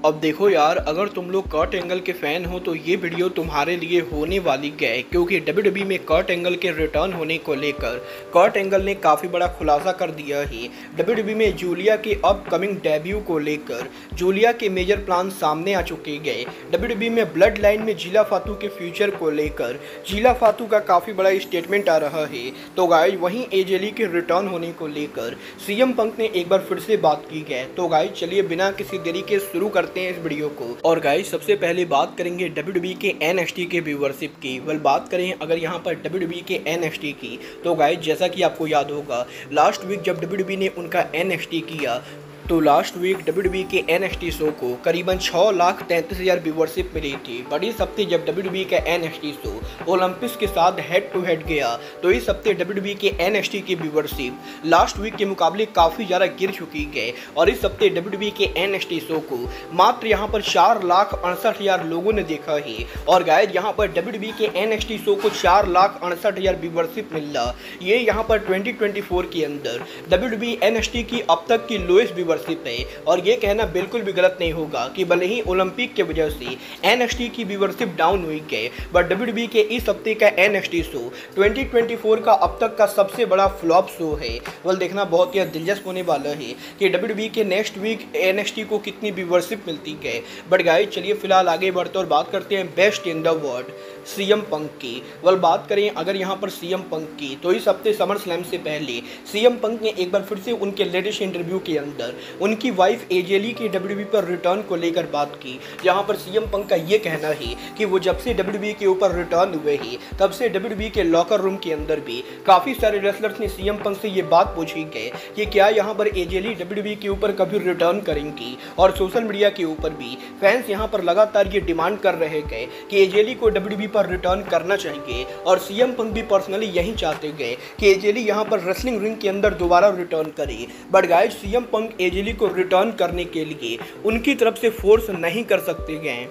अब देखो यार, अगर तुम लोग कर्ट एंगल के फैन हो तो ये वीडियो तुम्हारे लिए होने वाली है, क्योंकि डब्ल्यूडब्ल्यूई में कर्ट एंगल के रिटर्न होने को लेकर कर्ट एंगल ने काफ़ी बड़ा खुलासा कर दिया है। डब्ल्यूडब्ल्यूई में जूलिया के अपकमिंग डेब्यू को लेकर जूलिया के मेजर प्लान सामने आ चुके गए। डब्ल्यूडब्ल्यूई में ब्लड लाइन में जीला फातू के फ्यूचर को लेकर जीला फातू का काफ़ी बड़ा स्टेटमेंट आ रहा है। तो गाइज वहीं एजेली के रिटर्न होने को लेकर सीएम पंक ने एक बार फिर से बात की है। तो गाइज चलिए बिना किसी देरी के शुरू करते हैं इस वीडियो को। और गाइस सबसे पहले बात करेंगे डब्ल्यूडब्ल्यूई के एनएक्सटी के व्यूअरशिप की। बात करें अगर यहाँ पर डब्ल्यूडब्ल्यूई के एनएक्सटी की, तो गाइस जैसा कि आपको याद होगा लास्ट वीक जब डब्ल्यूडब्ल्यूई ने उनका एनएक्सटी किया तो लास्ट वीक डब्ल्यूडब्ल्यूई के एनएक्सटी शो को करीबन 6,33,000 व्यूअरशिप मिली थी। बट इस हफ्ते जब डब्ल्यूडब्ल्यूई का एनएक्सटी शो ओलंपिक्स के साथ हेड टू हेड गया तो इस हफ्ते डब्ल्यूडब्ल्यूई के एनएक्सटी की व्यूअरशिप लास्ट वीक के मुकाबले काफ़ी ज़्यादा गिर चुकी है। और इस हफ्ते डब्ल्यूडब्ल्यूई के एनएक्सटी शो को मात्र यहाँ पर 4,68,000 लोगों ने देखा है। और गाइस यहाँ पर डब्ल्यूडब्ल्यूई के एनएक्सटी शो को 4,68,000 व्यूअरशिप मिलना, ये यहाँ पर 2024 के अंदर डब्ल्यूडब्ल्यूई एनएक्सटी की अब तक की लोएस्ट व्यूअरशिप है। और ये कहना बिल्कुल भी गलत नहीं होगा कि भले ही ओलंपिक के वजह से एनएक्सटी की व्यूअरशिप डाउन हुई है, बट डब्ल्यूडब्ल्यूई के इस हफ्ते का एनएक्सटी शो 2024 का अब तक का सबसे बड़ा फ्लॉप शो है। देखना बहुत ही दिलचस्प होने वाला है कि डब्ल्यूडब्ल्यूई के नेक्स्ट वीक एनएक्सटी को कितनी व्यूअरशिप मिलती है। बट गाइस चलिए फिलहाल आगे बढ़ते और बात करते हैं best in the world CM Punk की। बात करें अगर यहाँ पर सीएम पंक की, तो इस हफ्ते समर स्लैम से पहले सीएम पंक ने एक बार फिर से उनके लेटेस्ट इंटरव्यू के अंदर उनकी वाइफ एजेली की डब्ल्यूडब्ल्यूई पर रिटर्न को लेकर बात की, जहाँ पर सीएम पंक का ये कहना है कि वो जब से डब्ल्यूडब्ल्यूई के ऊपर रिटर्न हुए ही तब से डब्ल्यूडब्ल्यूई के लॉकर रूम के अंदर भी काफ़ी सारे रेसलर्स ने सीएम पंक से ये बात पूछी है कि क्या यहाँ पर एजेली डब्ल्यूडब्ल्यूई के ऊपर कभी रिटर्न करेंगी। और सोशल मीडिया के ऊपर भी फैंस यहाँ पर लगातार ये डिमांड कर रहे हैं कि एजेली को डब्ल्यूडब्ल्यूई पर रिटर्न करना चाहिए। और सीएम पंक भी पर्सनली यही चाहते गए कि एजेली यहाँ पर रेसलिंग रिंग के अंदर दोबारा रिटर्न करे। बट गाइस सीएम पंक एजेली को रिटर्न करने के लिए उनकी तरफ से फोर्स नहीं कर सकते गए।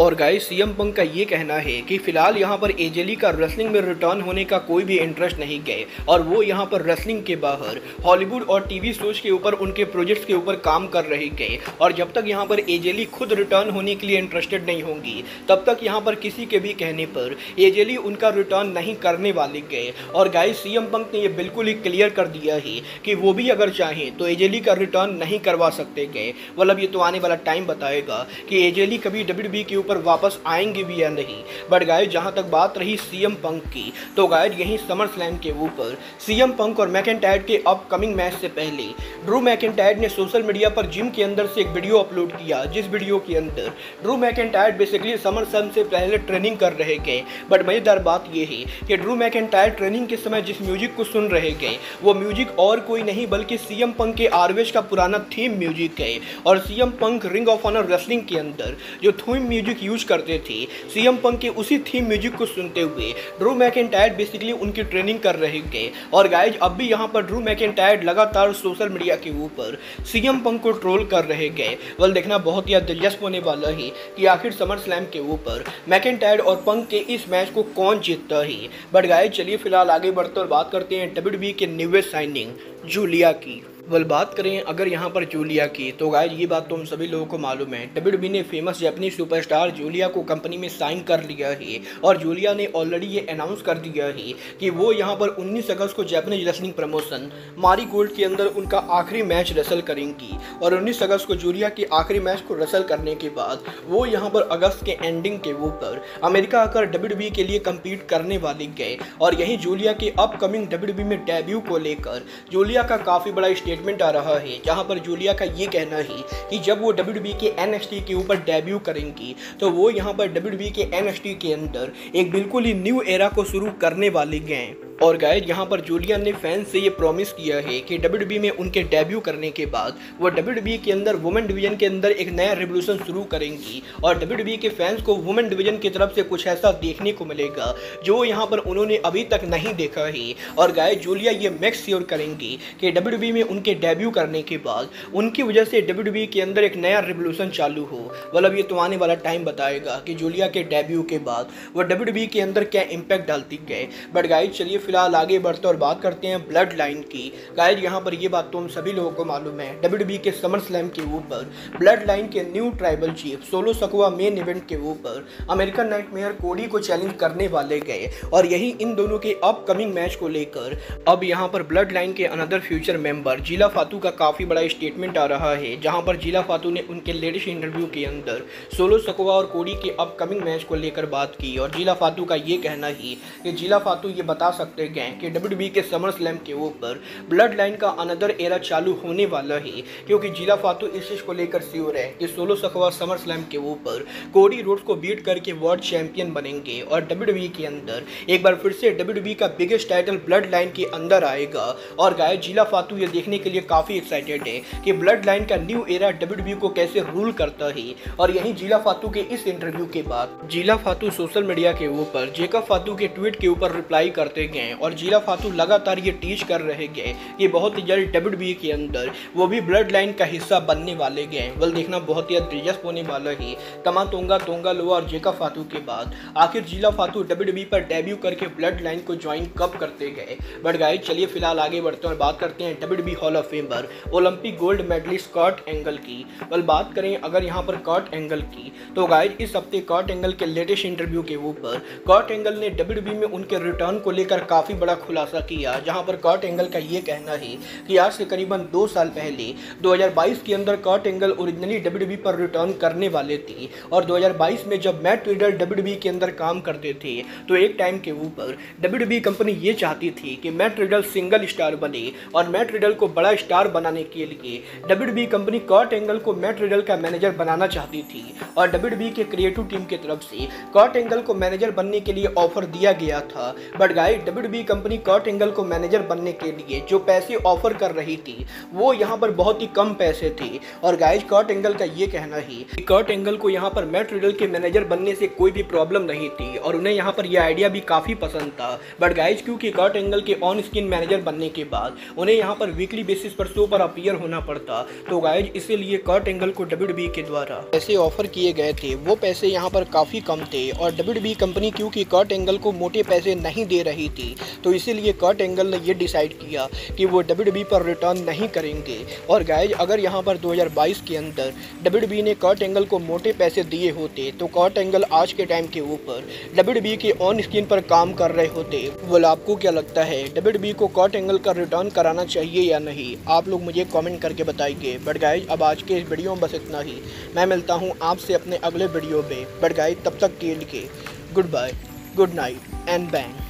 और गाइस सीएम पंक का ये कहना है कि फिलहाल यहाँ पर एजेली का रेसलिंग में रिटर्न होने का कोई भी इंटरेस्ट नहीं गए, और वो यहाँ पर रेसलिंग के बाहर हॉलीवुड और टीवी शोज के ऊपर उनके प्रोजेक्ट्स के ऊपर काम कर रहे गए। और जब तक यहाँ पर एजेली खुद रिटर्न होने के लिए इंटरेस्टेड नहीं होंगी तब तक यहाँ पर किसी के भी कहने पर एजेली उनका रिटर्न नहीं करने वाले गए। और गाइस सीएम पंक ने ये बिल्कुल ही क्लियर कर दिया है कि वो भी अगर चाहें तो एजेली का रिटर्न नहीं करवा सकते गए। ये तो आने वाला टाइम बताएगा कि एजेली कभी डब्ल्यूडब्ल्यूई के पर वापस आएंगे भी या नहीं। बट गाइस जहां तक बात रही सीएम पंक की, तो गाइस यही समर स्लैम के ऊपर सीएम पंक और मैकिंटायर के अपकमिंग मैच से पहले ड्रू मैकिंटायर ने सोशल मीडिया पर जिम के अंदर से एक वीडियो अपलोड किया, जिस वीडियो के अंदर Drew McIntyre basically summer slam से पहले ट्रेनिंग कर रहे गए। बट मजेदार बात यह है कि ड्रू मैकिंटायर ट्रेनिंग के समय जिस म्यूजिक को सुन रहे गए वो म्यूजिक और कोई नहीं बल्कि सीएम पंक के आरवेज का पुराना थीम म्यूजिक है। और CM Punk Ring of Honor wrestling के अंदर जो थीम म्यूजिक यूज करते थे, सीएम पंक के उसी थीम म्यूजिक को सुनते हुए ड्रू मैकिंटायर बेसिकली उनकी ट्रेनिंग कर रहे थे। और गाइज अब भी यहाँ पर ड्रू मैकिंटायर लगातार सोशल मीडिया के ऊपर सीएम पंक को ट्रोल कर रहे गए। देखना बहुत ही दिलचस्प होने वाला है कि आखिर समर स्लैम के ऊपर मैकिंटायर और पंक के इस मैच को कौन जीतता है। बट गाइज चलिए फिलहाल आगे बढ़ते और बात करते हैं डब्ल्यूडब्ल्यूई के न्यूएस्ट साइनिंग जूलिया की। बात करें अगर यहाँ पर जूलिया की, तो गाइस ये बात तो हम सभी लोगों को मालूम है, डब्ल्यूडब्ल्यूई ने फेमस जापानीज सुपरस्टार जूलिया को कंपनी में साइन कर लिया है। और जूलिया ने ऑलरेडी ये अनाउंस कर दिया है कि वो यहाँ पर 19 अगस्त को जापानीज रेसलिंग प्रमोशन मारी गोल्ड के अंदर उनका आखिरी मैच रेसल करेंगी। और 19 अगस्त को जूलिया के आखिरी मैच को रेसल करने के बाद वो यहाँ पर अगस्त के एंडिंग के ऊपर अमेरिका आकर डब्ल्यूडब्ल्यूई के लिए कम्पीट करने वाले गए। और यही जूलिया के अपकमिंग डब्ल्यूडब्ल्यूई में डेब्यू को लेकर जूलिया का काफ़ी बड़ा स्टेटमेंट आ रहा है, जहां पर जूलिया का ये कहना है कि जब वो डब्ल्यूडब्ल्यूई के एनएक्सटी के ऊपर डेब्यू करेंगी तो वो यहां पर डब्ल्यूडब्ल्यूई के एनएक्सटी के अंदर एक बिल्कुल ही न्यू एरा को शुरू करने वाले हैं। और गाइस यहाँ पर जूलिया ने फैंस से ये प्रॉमिस किया है कि डब्ल्यूडब्ल्यूई में उनके डेब्यू करने के बाद वो डब्ल्यूडब्ल्यूई के अंदर वुमेन डिवीजन के अंदर एक नया रिवोल्यूशन शुरू करेंगी। और डब्ल्यूडब्ल्यूई के फैंस को वुमेन डिवीजन की तरफ से कुछ ऐसा देखने को मिलेगा जो यहाँ पर उन्होंने अभी तक नहीं देखा है। और गाइस जूलिया ये मेक श्योर करेंगी कि डब्ल्यूडब्ल्यूई में उनके डेब्यू करने के बाद उनकी वजह से डब्ल्यूडब्ल्यूई के अंदर एक नया रिवोल्यूशन चालू हो। ये तो आने वाला टाइम बताएगा कि जूलिया के डेब्यू के बाद वो डब्ल्यूडब्ल्यूई के अंदर क्या इम्पैक्ट डालती गए। बट गाइस चलिए फिलहाल आगे बढ़ते और बात करते हैं ब्लड लाइन की। गाइस यहाँ पर ये बात तो हम सभी लोगों को मालूम है, WWE के समर स्लैम के ऊपर ब्लड लाइन के new tribal chief Solo Sikoa main event के ऊपर अमेरिकन नाइटमेयर कोडी को चैलेंज करने वाले गए और यही इन दोनों के अपकमिंग मैच को लेकर अब यहाँ पर ब्लड लाइन के अनदर फ्यूचर मेंबर जीला फातू का काफ़ी बड़ा स्टेटमेंट आ रहा है, जहाँ पर जीला फातू ने उनके लेटेस्ट इंटरव्यू के अंदर सोलो सकवा और कोडी के अपकमिंग मैच को लेकर बात की और जीला फातू का ये कहना ही कि जीला फातू ये बता सकते हैं कि WWE के समर स्लैम के ऊपर ब्लड लाइन का अनदर एरा चालू होने वाला है, क्योंकि जीला फातू इस चीज़ को लेकर श्योर है कि सोलो सकवा समर स्लैम के ऊपर कोडी रोड्स को बीट करके वर्ल्ड चैंपियन बनेंगे और WWE के अंदर एक बार फिर से WWE का बिगेस्ट टाइटल ब्लड लाइन के अंदर आएगा। और गाइस जीला फातू ये देखने के लिए काफ़ी एक्साइटेड है कि ब्लड लाइन का न्यू एरा WWE को कैसे रूल करता है। और यही जीला फातू के इस इंटरव्यू के बाद जीला फातू सोशल मीडिया के ऊपर जेकब फातू के ट्वीट के ऊपर रिप्लाई करते गए और जीला फातू लगातार ये टीच कर रहे गए कि बहुत ही जल्द WWE के अंदर वो भी ब्लड लाइन का हिस्सा बनने वाले गए। बल देखना बहुत ही दिलचस्प होने वाला है तमा तोंगा तोंगा लोआ और जेकब फातू के बाद आखिर जीला फातू WWE पर डेब्यू करके ब्लड लाइन को ज्वाइन कब करते गए। बट गाइस चलिए फिलहाल आगे बढ़ते हैं और बात करते हैं WWE hall of famer Olympic gold medallist Kurt Angle की। बल बात करें अगर यहाँ पर कर्ट एंगल की तो गाइस इस हफ्ते कर्ट एंगल के लेटेस्ट इंटरव्यू के ऊपर कर्ट एंगल ने WWE में उनके रिटर्न को लेकर काफ़ी बड़ा खुलासा किया, जहां पर कर्ट एंगल का ये कहना है कि आज से करीबन 2 साल पहले 2022 के अंदर कर्ट एंगल ओरिजिनली WWE पर रिटर्न करने वाले थे और 2022 में जब मैट रिडल WWE के अंदर काम करते थे तो एक टाइम के ऊपर WWE कंपनी ये चाहती थी कि मैट रिडल सिंगल स्टार बने और मैट रिडल को बड़ा स्टार बनाने के लिए WWE कंपनी कर्ट एंगल को मैट रिडल का मैनेजर बनाना चाहती थी और WWE के क्रिएटिव टीम की तरफ से कर्ट एंगल को मैनेजर बनने के लिए ऑफर दिया गया था। But guys WWE company Kurt Angle को मैनेजर बनने के लिए जो पैसे ऑफर कर रही थी वो यहाँ पर बहुत ही कम पैसे थे और गाइस कर्ट एंगल का ये कहना है कि कर्ट एंगल को यहाँ पर मैट रिडल के मैनेजर बनने से कोई भी प्रॉब्लम नहीं थी और उन्हें यहाँ पर यह आइडिया भी काफ़ी पसंद था। बट गाइस क्योंकि कर्ट एंगल के ऑन स्क्रीन मैनेजर बनने के बाद उन्हें यहाँ पर वीकली बेसिस पर शो पर अपीयर होना पड़ता, तो गाइस इसीलिए कर्ट एंगल को WWE के द्वारा पैसे ऑफर किए गए थे वो पैसे यहाँ पर काफ़ी कम थे और WWE कंपनी क्योंकि कर्ट एंगल को मोटे पैसे नहीं दे रही थी तो इसीलिए कर्ट एंगल ने ये डिसाइड किया कि वो WWE पर रिटर्न नहीं करेंगे। और गाइस अगर यहाँ पर 2022 के अंदर WWE ने कर्ट एंगल को मोटे पैसे दिए होते तो कर्ट एंगल आज के टाइम के ऊपर WWE के ऑन स्क्रीन पर काम कर रहे होते। बोल आपको क्या लगता है WWE को कर्ट एंगल का रिटर्न कराना चाहिए या नहीं, आप लोग मुझे कमेंट करके बताइए। बट गाइस अब आज के इस वीडियो में बस इतना ही, मैं मिलता हूँ आपसे अपने अगले वीडियो में। बट गाइस तब तक के लिए goodbye, good night and bang.